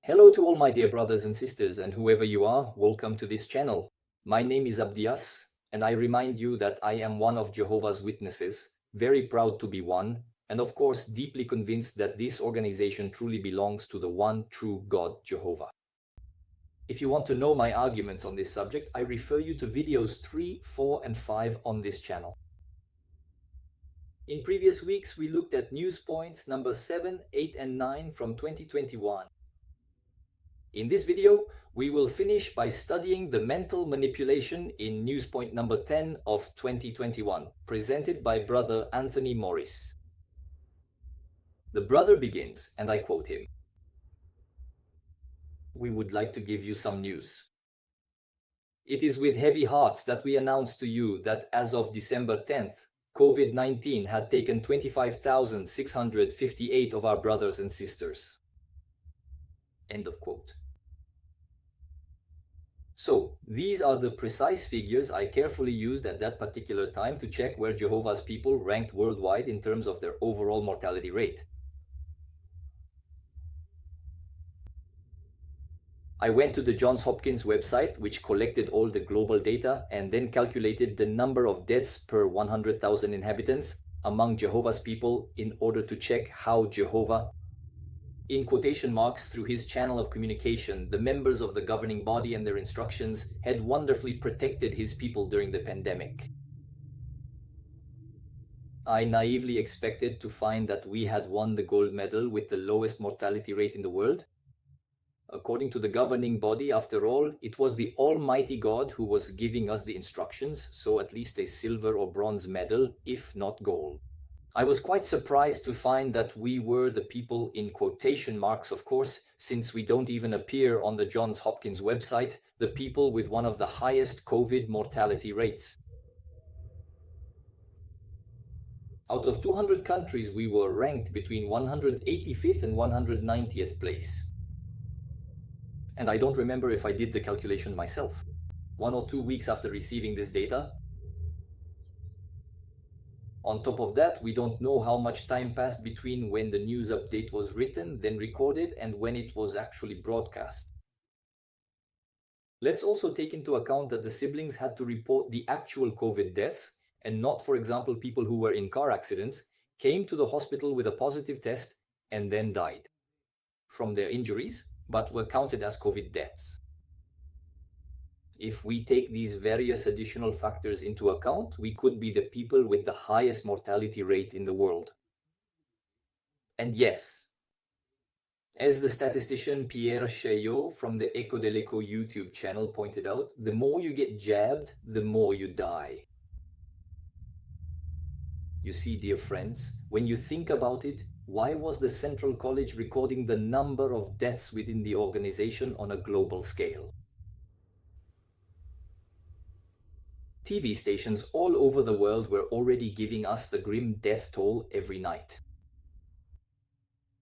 Hello to all my dear brothers and sisters, and whoever you are, welcome to this channel. My name is Abdias, and I remind you that I am one of Jehovah's Witnesses, very proud to be one, and of course deeply convinced that this organization truly belongs to the one true God, Jehovah. If you want to know my arguments on this subject, I refer you to videos 3, 4, and 5 on this channel. In previous weeks, we looked at news points number 7, 8, and 9 from 2021. In this video, we will finish by studying the mental manipulation in news point number 10 of 2021, presented by Brother Anthony Morris. The brother begins, and I quote him. We would like to give you some news. It is with heavy hearts that we announce to you that as of December 10th, COVID-19 had taken 25,658 of our brothers and sisters. End of quote. So, these are the precise figures I carefully used at that particular time to check where Jehovah's people ranked worldwide in terms of their overall mortality rate. I went to the Johns Hopkins website, which collected all the global data and then calculated the number of deaths per 100,000 inhabitants among Jehovah's people in order to check how Jehovah, in quotation marks, through his channel of communication, the members of the governing body and their instructions, had wonderfully protected his people during the pandemic. I naively expected to find that we had won the gold medal with the lowest mortality rate in the world. According to the governing body, after all, it was the Almighty God who was giving us the instructions, so at least a silver or bronze medal, if not gold. I was quite surprised to find that we were the people, in quotation marks of course, since we don't even appear on the Johns Hopkins website, the people with one of the highest COVID mortality rates. Out of 200 countries, we were ranked between 185th and 190th place. And I don't remember if I did the calculation myself. 1 or 2 weeks after receiving this data. On top of that, we don't know how much time passed between when the news update was written, then recorded, and when it was actually broadcast. Let's also take into account that the siblings had to report the actual COVID deaths, and not, for example, people who were in car accidents, came to the hospital with a positive test and then died from their injuries, but were counted as COVID deaths. If we take these various additional factors into account, we could be the people with the highest mortality rate in the world. And yes, as the statistician Pierre Chaillot from the Echo de l'Echo YouTube channel pointed out, the more you get jabbed, the more you die. You see, dear friends, when you think about it, why was the Central College recording the number of deaths within the organization on a global scale? TV stations all over the world were already giving us the grim death toll every night.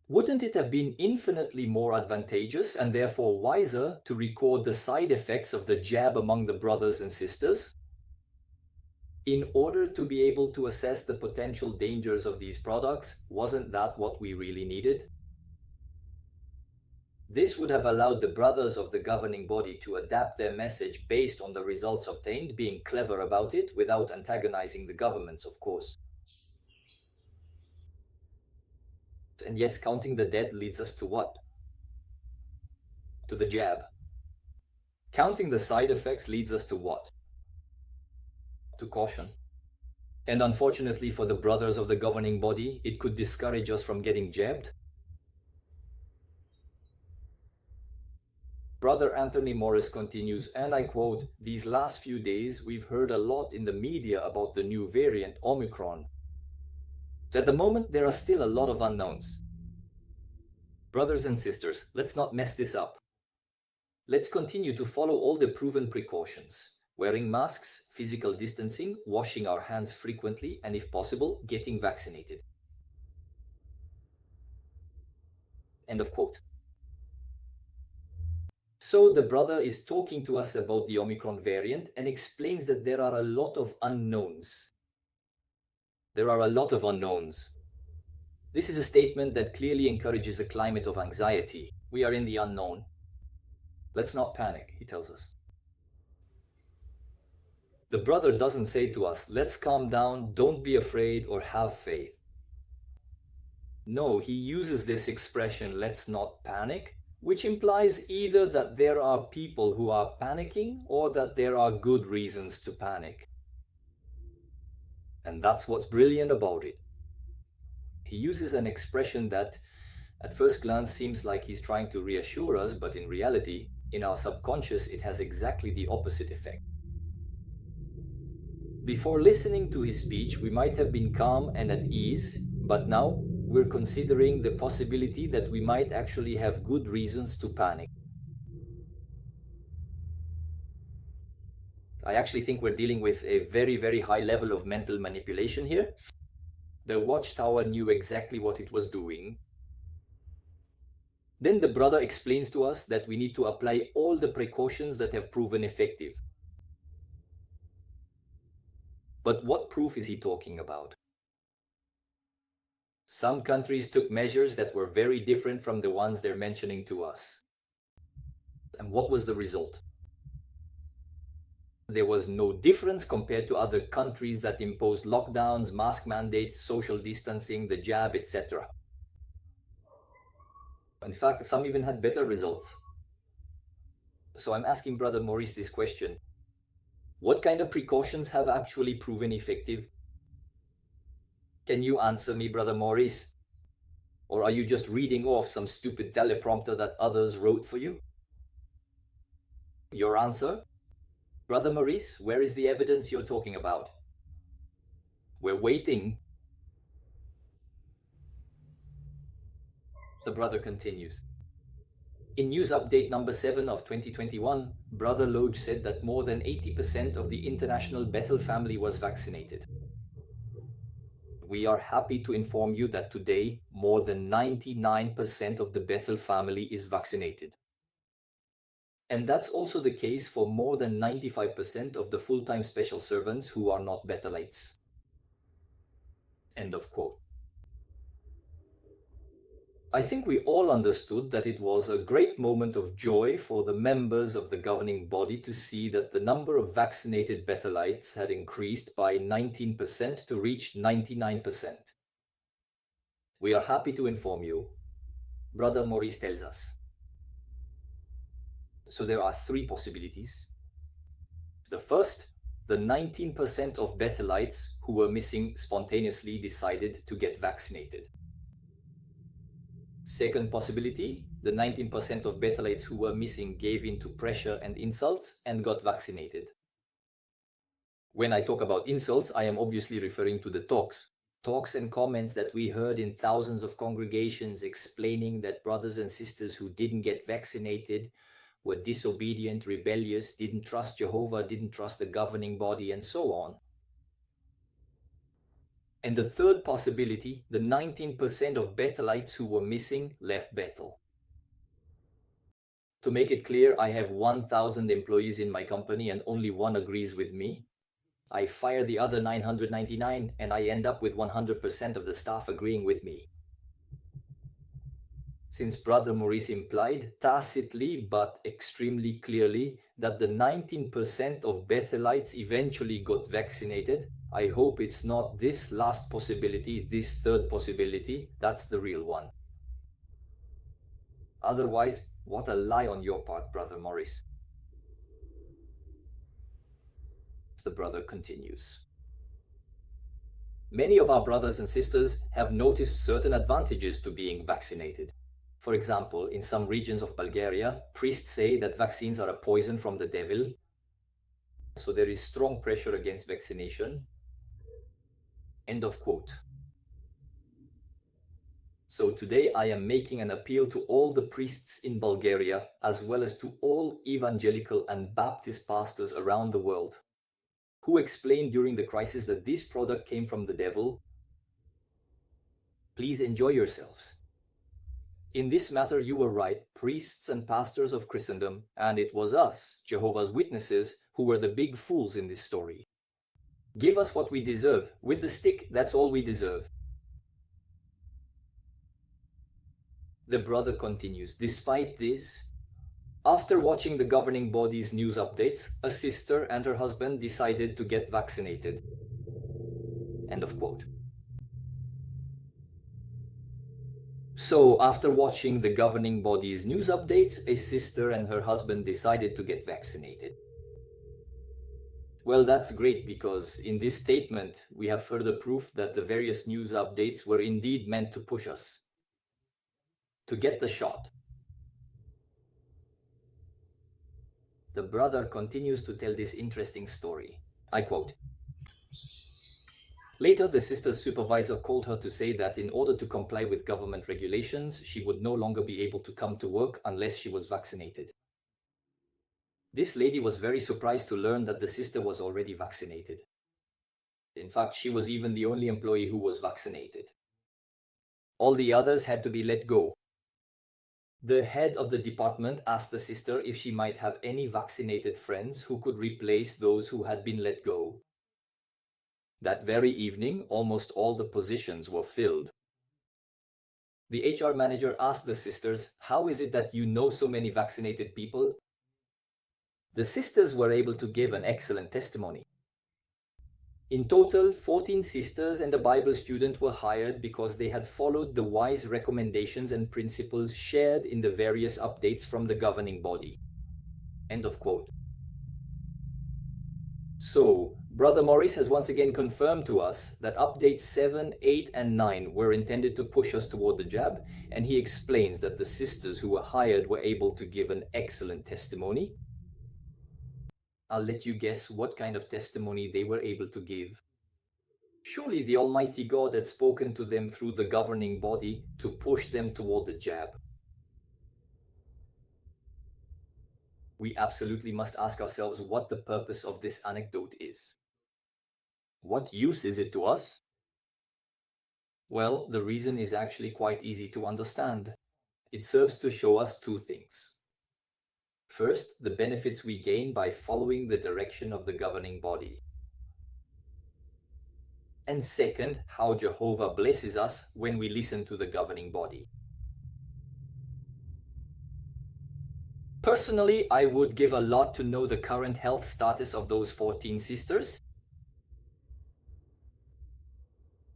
Wouldn't it have been infinitely more advantageous and therefore wiser to record the side effects of the jab among the brothers and sisters? In order to be able to assess the potential dangers of these products, wasn't that what we really needed? This would have allowed the brothers of the governing body to adapt their message based on the results obtained, being clever about it without antagonizing the governments, of course. And yes, counting the dead leads us to what? To the jab. Counting the side effects leads us to what? To caution. And unfortunately for the brothers of the governing body, it could discourage us from getting jabbed. Brother Anthony Morris continues, and I quote, "These last few days we've heard a lot in the media about the new variant, Omicron. So at the moment there are still a lot of unknowns. Brothers and sisters, let's not mess this up. Let's continue to follow all the proven precautions. Wearing masks, physical distancing, washing our hands frequently, and if possible, getting vaccinated." End of quote. So the brother is talking to us about the Omicron variant and explains that there are a lot of unknowns. This is a statement that clearly encourages a climate of anxiety. We are in the unknown. Let's not panic, he tells us. The brother doesn't say to us, let's calm down, don't be afraid, or have faith. No, he uses this expression, let's not panic, which implies either that there are people who are panicking or that there are good reasons to panic. And that's what's brilliant about it. He uses an expression that at first glance seems like he's trying to reassure us, but in reality, in our subconscious, it has exactly the opposite effect. Before listening to his speech, we might have been calm and at ease, but now we're considering the possibility that we might actually have good reasons to panic. I actually think we're dealing with a very, very high level of mental manipulation here. The watchtower knew exactly what it was doing. Then the brother explains to us that we need to apply all the precautions that have proven effective. But what proof is he talking about? Some countries took measures that were very different from the ones they're mentioning to us. And what was the result? There was no difference compared to other countries that imposed lockdowns, mask mandates, social distancing, the jab, etc. In fact, some even had better results. So I'm asking Brother Maurice this question. What kind of precautions have actually proven effective? Can you answer me, Brother Maurice? Or are you just reading off some stupid teleprompter that others wrote for you? Your answer? Brother Maurice, where is the evidence you're talking about? We're waiting. The brother continues. In news update number 7 of 2021, Brother Lodge said that more than 80% of the international Bethel family was vaccinated. We are happy to inform you that today, more than 99% of the Bethel family is vaccinated. And that's also the case for more than 95% of the full-time special servants who are not Bethelites. End of quote. I think we all understood that it was a great moment of joy for the members of the governing body to see that the number of vaccinated Bethelites had increased by 19% to reach 99%. We are happy to inform you, Brother Maurice tells us. So there are 3 possibilities. The first, the 19% of Bethelites who were missing spontaneously decided to get vaccinated. Second possibility, the 19% of Bethelites who were missing gave in to pressure and insults and got vaccinated. When I talk about insults, I am obviously referring to the talks and comments that we heard in thousands of congregations explaining that brothers and sisters who didn't get vaccinated were disobedient, rebellious, didn't trust Jehovah, didn't trust the governing body, and so on. And the third possibility, the 19% of Bethelites who were missing left Bethel. To make it clear, I have 1,000 employees in my company and only one agrees with me. I fire the other 999 and I end up with 100% of the staff agreeing with me. Since Brother Maurice implied, tacitly but extremely clearly, that the 19% of Bethelites eventually got vaccinated, I hope it's not this last possibility, this third possibility, that's the real one. Otherwise, what a lie on your part, Brother Maurice. The brother continues. Many of our brothers and sisters have noticed certain advantages to being vaccinated. For example, in some regions of Bulgaria, priests say that vaccines are a poison from the devil, so there is strong pressure against vaccination. End of quote. So today I am making an appeal to all the priests in Bulgaria, as well as to all evangelical and Baptist pastors around the world, who explained during the crisis that this product came from the devil. Please enjoy yourselves. In this matter, you were right, priests and pastors of Christendom, and it was us, Jehovah's Witnesses, who were the big fools in this story. Give us what we deserve. With the stick, that's all we deserve. The brother continues, despite this, after watching the governing body's news updates, a sister and her husband decided to get vaccinated. End of quote. So, after watching the governing body's news updates, a sister and her husband decided to get vaccinated. Well, that's great, because in this statement, we have further proof that the various news updates were indeed meant to push us to get the shot. The brother continues to tell this interesting story. I quote, "Later, the sister's supervisor called her to say that in order to comply with government regulations, she would no longer be able to come to work unless she was vaccinated. This lady was very surprised to learn that the sister was already vaccinated. In fact, she was even the only employee who was vaccinated. All the others had to be let go. The head of the department asked the sister if she might have any vaccinated friends who could replace those who had been let go. That very evening, almost all the positions were filled. The HR manager asked the sisters, 'How is it that you know so many vaccinated people?' The sisters were able to give an excellent testimony. In total, 14 sisters and a Bible student were hired because they had followed the wise recommendations and principles shared in the various updates from the governing body." End of quote. So, Brother Morris has once again confirmed to us that updates 7, 8, and 9 were intended to push us toward the jab, and he explains that the sisters who were hired were able to give an excellent testimony. I'll let you guess what kind of testimony they were able to give. Surely the Almighty God had spoken to them through the governing body to push them toward the jab. We absolutely must ask ourselves what the purpose of this anecdote is. What use is it to us? Well, the reason is actually quite easy to understand. It serves to show us two things. First, the benefits we gain by following the direction of the governing body. And second, how Jehovah blesses us when we listen to the governing body. Personally, I would give a lot to know the current health status of those 14 sisters.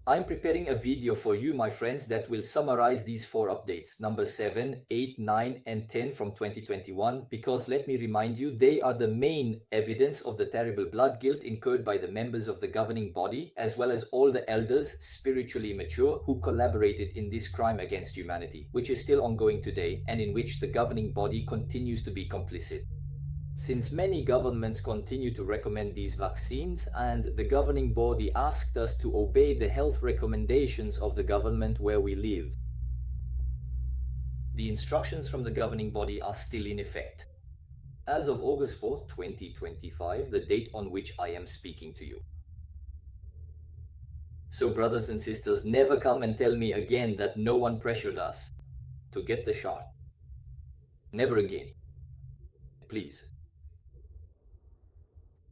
I'm preparing a video for you, my friends, that will summarize these 4 updates, number 7, 8, 9, and 10 from 2021, because let me remind you, they are the main evidence of the terrible blood guilt incurred by the members of the governing body, as well as all the elders, spiritually mature, who collaborated in this crime against humanity, which is still ongoing today, and in which the governing body continues to be complicit. Since many governments continue to recommend these vaccines, and the governing body asked us to obey the health recommendations of the government where we live, the instructions from the governing body are still in effect. As of August 4th, 2025, the date on which I am speaking to you. So brothers and sisters, never come and tell me again that no one pressured us to get the shot. Never again. Please.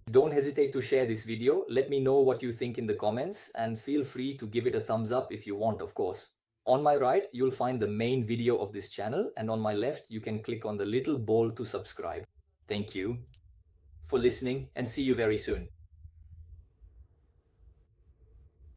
Don't hesitate to share this video. Let me know what you think in the comments, and feel free to give it a thumbs up if you want, of course. On my right, you'll find the main video of this channel, and on my left, you can click on the little ball to subscribe. Thank you for listening, and see you very soon.